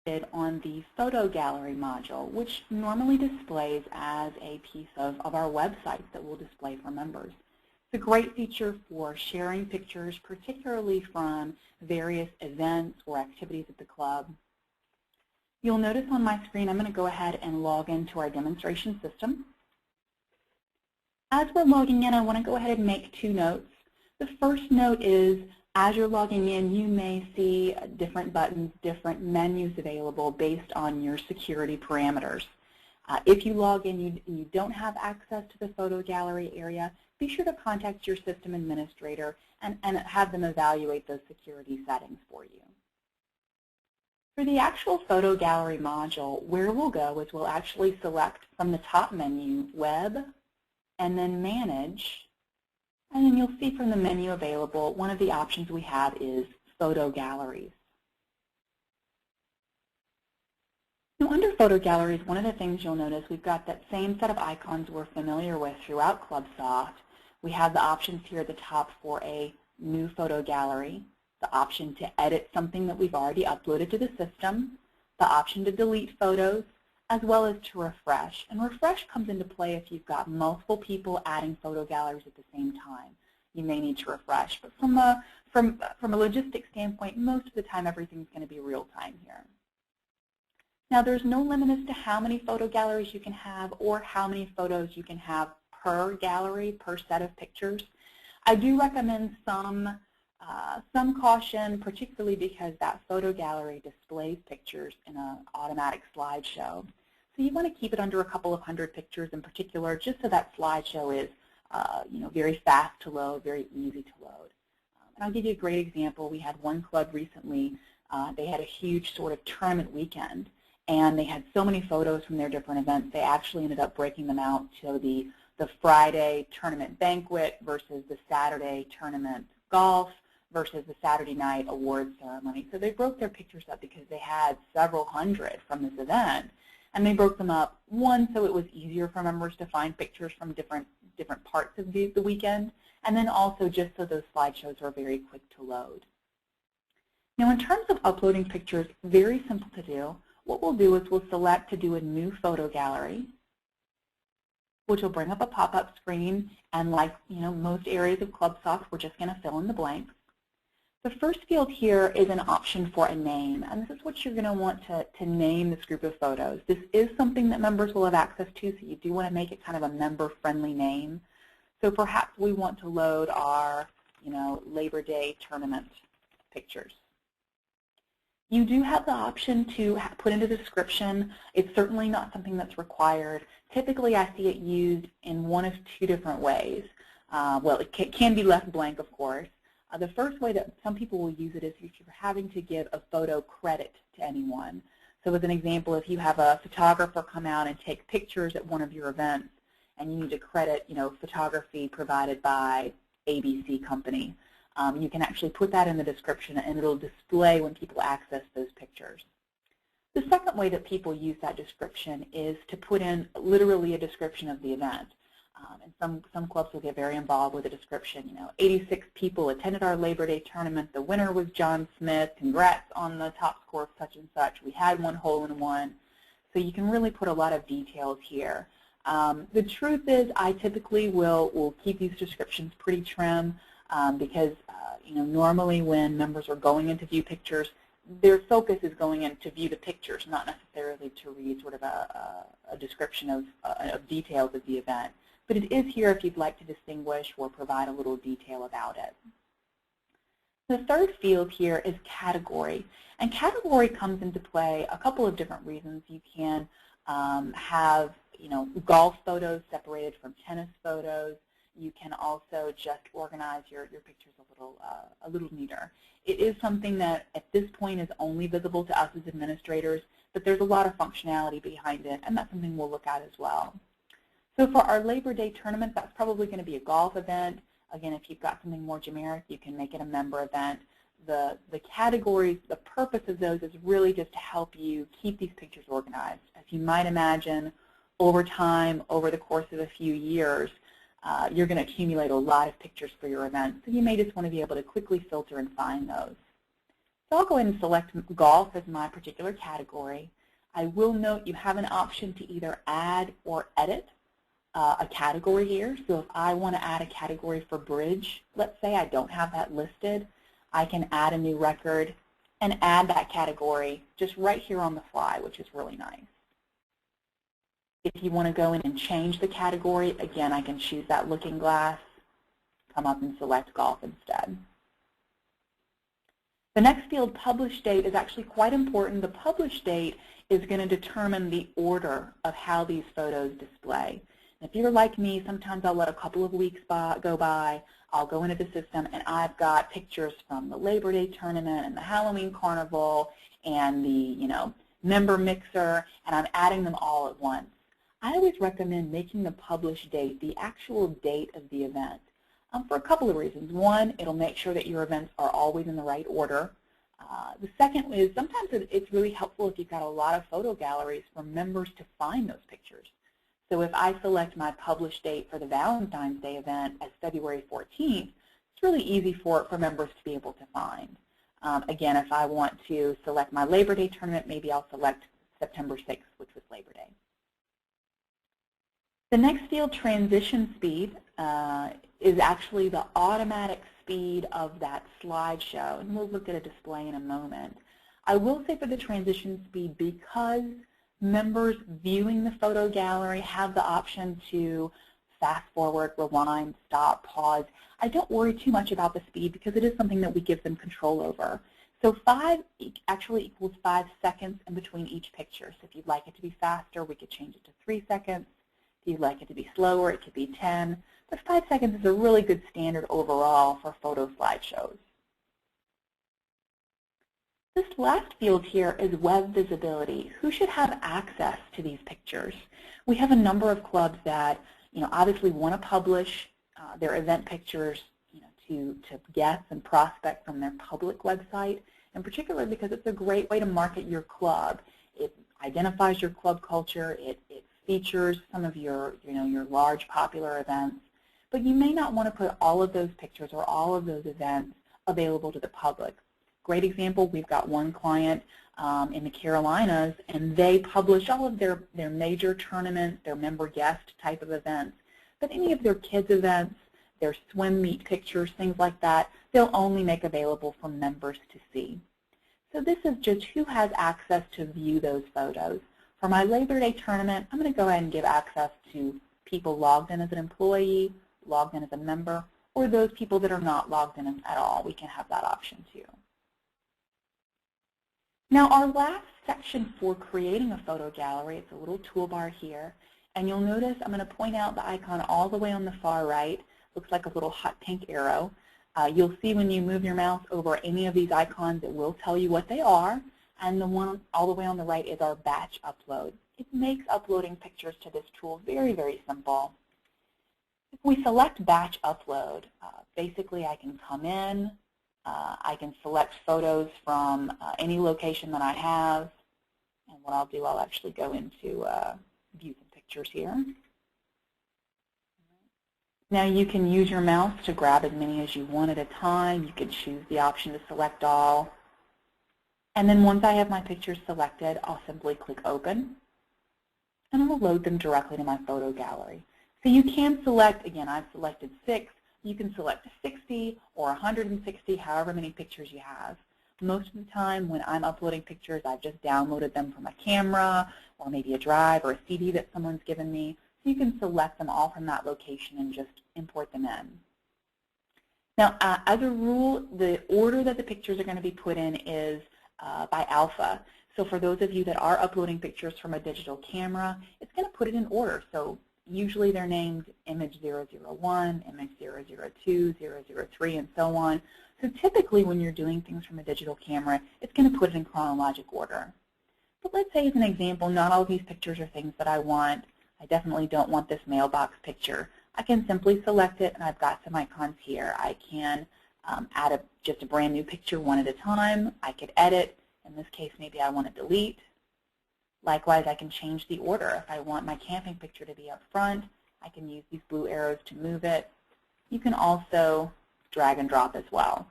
on the photo gallery module, which normally displays as a piece of our website that we'll display for members. It's a great feature for sharing pictures, particularly from various events or activities at the club. You'll notice on my screen I'm going to go ahead and log into our demonstration system. As we're logging in, I want to go ahead and make two notes. The first note is, as you're logging in, you may see different buttons, different menus available based on your security parameters. If you log in and you don't have access to the photo gallery area, be sure to contact your system administrator and have them evaluate those security settings for you. For the actual photo gallery module, where we'll go is we'll actually select from the top menu, Web, and then Manage. And then you'll see from the menu available, one of the options we have is photo galleries. Now, under photo galleries, one of the things you'll notice, we've got that same set of icons we're familiar with throughout ClubSoft. We have the options here at the top for a new photo gallery, the option to edit something that we've already uploaded to the system, the option to delete photos, as well as to refresh. And refresh comes into play if you've got multiple people adding photo galleries at the same time. You may need to refresh. But from a logistics standpoint, most of the time everything's going to be real time here. Now, there's no limit as to how many photo galleries you can have or how many photos you can have per gallery, per set of pictures. I do recommend some caution, particularly because that photo gallery displays pictures in an automatic slideshow. So you want to keep it under a couple of hundred pictures in particular, just so that slideshow is very fast to load, very easy to load. And I'll give you a great example. We had one club recently. They had a huge sort of tournament weekend, and they had so many photos from their different events, they actually ended up breaking them out to the Friday tournament banquet versus the Saturday tournament golf versus the Saturday night award ceremony. So they broke their pictures up because they had several hundred from this event, and they broke them up, one, so it was easier for members to find pictures from different parts of the weekend, and then also just so those slideshows are very quick to load. Now, in terms of uploading pictures, very simple to do. What we'll do is we'll select to do a new photo gallery, which will bring up a pop-up screen, and like most areas of ClubSoft, we're just going to fill in the blanks. The first field here is an option for a name, and this is what you're going to want to name this group of photos. This is something that members will have access to, so you do want to make it kind of a member-friendly name. So perhaps we want to load our Labor Day tournament pictures. You do have the option to put in a description. It's certainly not something that's required. Typically, I see it used in one of two different ways. Well, it can be left blank, of course. The first way that some people will use it is if you're having to give a photo credit to anyone. So as an example, if you have a photographer come out and take pictures at one of your events, and you need to credit, photography provided by ABC company, you can actually put that in the description, and it'll display when people access those pictures. The second way that people use that description is to put in literally a description of the event. And some clubs will get very involved with a description. 86 people attended our Labor Day tournament. The winner was John Smith. Congrats on the top score of such and such. We had one hole-in-one. So you can really put a lot of details here. The truth is, I typically will keep these descriptions pretty trim because normally when members are going in to view pictures, their focus is going in to view the pictures, not necessarily to read sort of a description of details of the event. But it is here if you'd like to distinguish or provide a little detail about it. The third field here is category. And category comes into play a couple of different reasons. You can have golf photos separated from tennis photos. You can also just organize your pictures a little neater. It is something that at this point is only visible to us as administrators, but there's a lot of functionality behind it, and that's something we'll look at as well. So for our Labor Day tournament, that's probably going to be a golf event. Again, if you've got something more generic, you can make it a member event. The categories, the purpose of those is really just to help you keep these pictures organized. As you might imagine, over time, over the course of a few years, you're going to accumulate a lot of pictures for your event. So you may just want to be able to quickly filter and find those. So I'll go ahead and select golf as my particular category. I will note you have an option to either add or edit a category here. So if I want to add a category for bridge, let's say I don't have that listed, I can add a new record and add that category just right here on the fly, which is really nice. If you want to go in and change the category, again, I can choose that looking glass, come up and select golf instead. The next field, publish date, is actually quite important. The publish date is going to determine the order of how these photos display. If you're like me, sometimes I'll let a couple of weeks go by. I'll go into the system and I've got pictures from the Labor Day tournament and the Halloween carnival and the member mixer, and I'm adding them all at once. I always recommend making the publish date the actual date of the event for a couple of reasons. One, it'll make sure that your events are always in the right order. The second is sometimes it's really helpful if you've got a lot of photo galleries for members to find those pictures. So if I select my publish date for the Valentine's Day event as February 14th, it's really easy for members to be able to find. Again, if I want to select my Labor Day tournament, maybe I'll select September 6th, which was Labor Day. The next field, transition speed, is actually the automatic speed of that slideshow, and we'll look at a display in a moment. I will say for the transition speed, because members viewing the photo gallery have the option to fast forward, rewind, stop, pause, I don't worry too much about the speed because it is something that we give them control over. So 5 actually equals 5 seconds in between each picture. So if you'd like it to be faster, we could change it to 3 seconds. If you'd like it to be slower, it could be 10. But 5 seconds is a really good standard overall for photo slideshows. This last field here is web visibility. Who should have access to these pictures? We have a number of clubs that obviously want to publish their event pictures to guests and prospects from their public website, in particular because it's a great way to market your club. It identifies your club culture. It features some of your large popular events. But you may not want to put all of those pictures or all of those events available to the public. Great example, we've got one client in the Carolinas, and they publish all of their major tournaments, their member guest type of events. But any of their kids' events, their swim meet pictures, things like that, they'll only make available for members to see. So this is just who has access to view those photos. For my Labor Day tournament, I'm going to go ahead and give access to people logged in as an employee, logged in as a member, or those people that are not logged in at all. We can have that option too. Now our last section for creating a photo gallery, it's a little toolbar here, and you'll notice I'm going to point out the icon all the way on the far right. Looks like a little hot pink arrow. You'll see when you move your mouse over any of these icons, it will tell you what they are, and the one all the way on the right is our batch upload. It makes uploading pictures to this tool very, very simple. If we select batch upload, basically I can come in, I can select photos from any location that I have, and what I'll do, I'll actually go into view some pictures here. Now you can use your mouse to grab as many as you want at a time. You can choose the option to select all. And then once I have my pictures selected, I'll simply click Open, and it will load them directly to my photo gallery. So you can select, again, I've selected 6. You can select 60 or 160, however many pictures you have. Most of the time when I'm uploading pictures, I've just downloaded them from a camera or maybe a drive or a CD that someone's given me. So you can select them all from that location and just import them in. Now, as a rule, the order that the pictures are going to be put in is by alpha. So for those of you that are uploading pictures from a digital camera, it's going to put it in order. So usually they're named image 001, image 002, 003, and so on. So typically when you're doing things from a digital camera, it's going to put it in chronologic order. But let's say as an example, not all of these pictures are things that I want. I definitely don't want this mailbox picture. I can simply select it, and I've got some icons here. I can add just a brand new picture one at a time. I could edit. In this case, maybe I want to delete. Likewise, I can change the order. If I want my camping picture to be up front, I can use these blue arrows to move it. You can also drag and drop as well.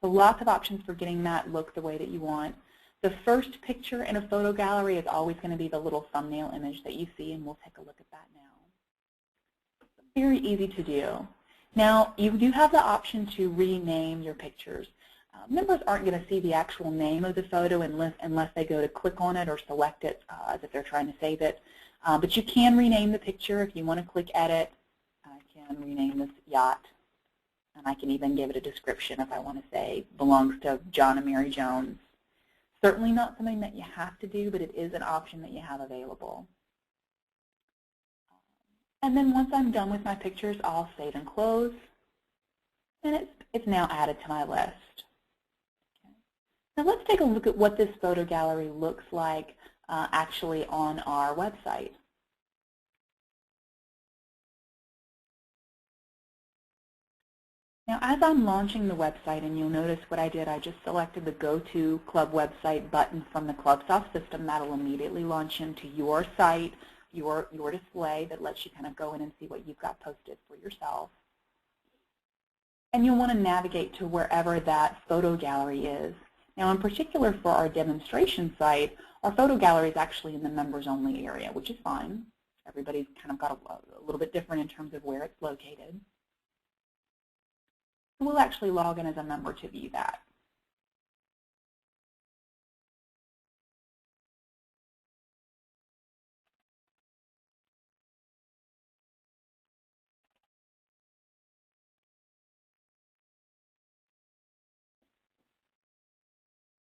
So lots of options for getting that look the way that you want. The first picture in a photo gallery is always going to be the little thumbnail image that you see, and we'll take a look at that now. Very easy to do. Now, you do have the option to rename your pictures. Members aren't going to see the actual name of the photo unless they go to click on it or select it as if they're trying to save it. But you can rename the picture if you want to click edit. I can rename this yacht, and I can even give it a description if I want to say belongs to John and Mary Jones. Certainly not something that you have to do, but it is an option that you have available. And then once I'm done with my pictures, I'll save and close, and it's now added to my list. Okay. Now let's take a look at what this photo gallery looks like actually on our website. Now, as I'm launching the website, and you'll notice what I did, I just selected the Go to Club Website button from the ClubSoft system. That'll immediately launch into your site, your display that lets you kind of go in and see what you've got posted for yourself. And you'll want to navigate to wherever that photo gallery is. Now, in particular for our demonstration site, our photo gallery is actually in the members only area, which is fine. Everybody's kind of got a little bit different in terms of where it's located. We'll actually log in as a member to view that.